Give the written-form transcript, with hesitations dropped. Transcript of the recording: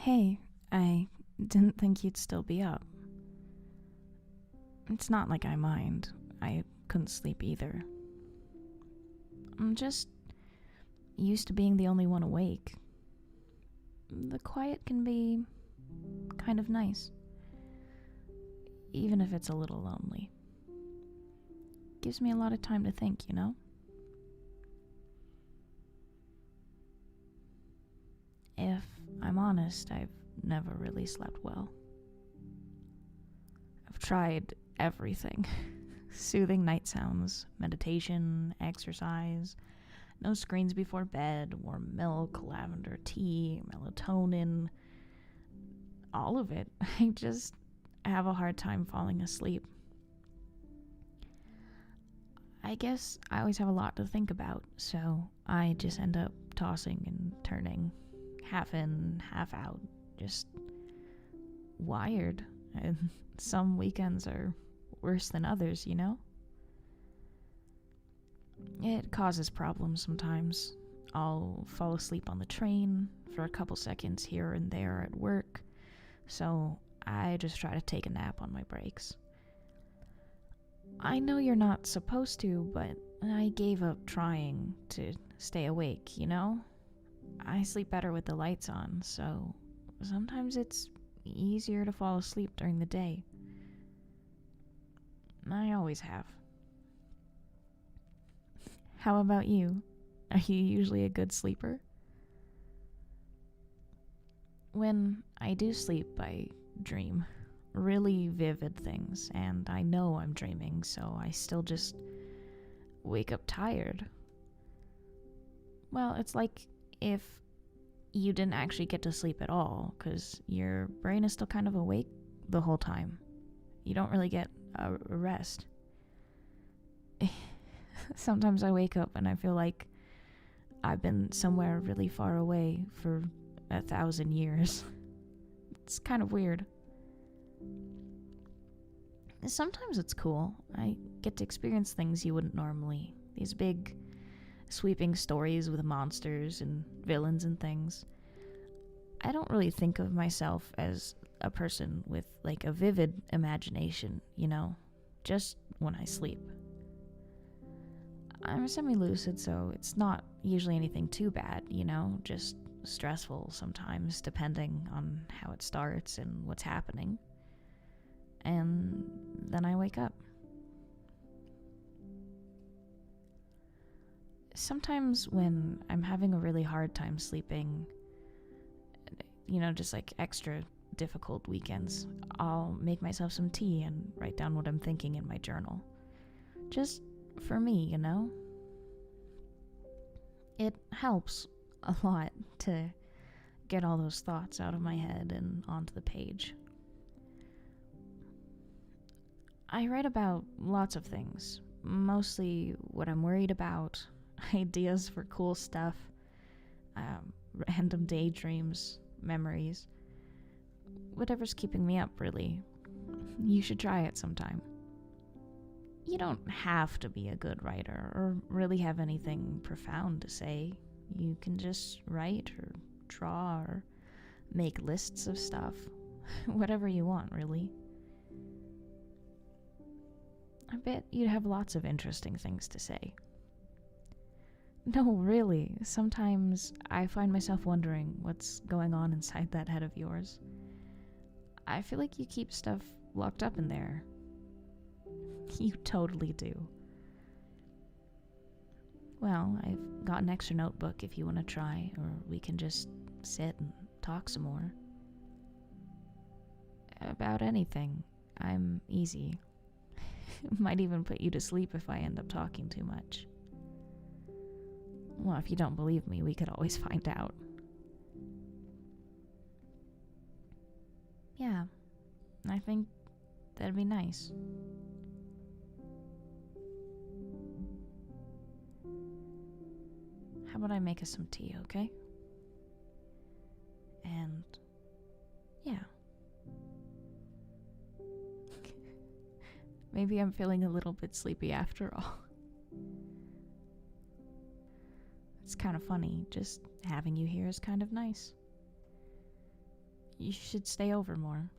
Hey, I didn't think you'd still be up. It's not like I mind. I couldn't sleep either. I'm just used to being the only one awake. The quiet can be kind of nice, even if it's a little lonely. Gives me a lot of time to think, you know? If I'm honest, I've never really slept well. I've tried everything. Soothing night sounds, meditation, exercise, no screens before bed, warm milk, lavender tea, melatonin, all of it. I just have a hard time falling asleep. I guess I always have a lot to think about, so I just end up tossing and turning, half in, half out, just wired. And some weekends are worse than others, you know? It causes problems sometimes. I'll fall asleep on the train for a couple seconds here and there at work, so I just try to take a nap on my breaks. I know you're not supposed to, but I gave up trying to stay awake, you know? I sleep better with the lights on, so sometimes it's easier to fall asleep during the day. I always have. How about you? Are you usually a good sleeper? When I do sleep, I dream really vivid things, and I know I'm dreaming, so I still just wake up tired. Well, it's like if you didn't actually get to sleep at all, because your brain is still kind of awake the whole time. You don't really get a rest. Sometimes I wake up and I feel like I've been somewhere really far away for 1,000 years. It's kind of weird. Sometimes it's cool. I get to experience things you wouldn't normally. These big, sweeping stories with monsters and villains and things. I don't really think of myself as a person with, like, a vivid imagination, you know? Just when I sleep. I'm semi-lucid, so it's not usually anything too bad, you know? Just stressful sometimes, depending on how it starts and what's happening. And then I wake up. Sometimes when I'm having a really hard time sleeping, you know, just like extra difficult weekends, I'll make myself some tea and write down what I'm thinking in my journal. Just for me, you know? It helps a lot to get all those thoughts out of my head and onto the page. I write about lots of things, mostly what I'm worried about, ideas for cool stuff, random daydreams, memories, whatever's keeping me up, really. You should try it sometime. You don't have to be a good writer or really have anything profound to say. You can just write or draw or make lists of stuff. Whatever you want, really. I bet you'd have lots of interesting things to say. No, really. Sometimes I find myself wondering what's going on inside that head of yours. I feel like you keep stuff locked up in there. You totally do. Well, I've got an extra notebook if you want to try, or we can just sit and talk some more. About anything. I'm easy. Might even put you to sleep if I end up talking too much. Well, if you don't believe me, we could always find out. Yeah, I think that'd be nice. How about I make us some tea, okay? And yeah. Maybe I'm feeling a little bit sleepy after all. It's kind of funny, just having you here is kind of nice. You should stay over more.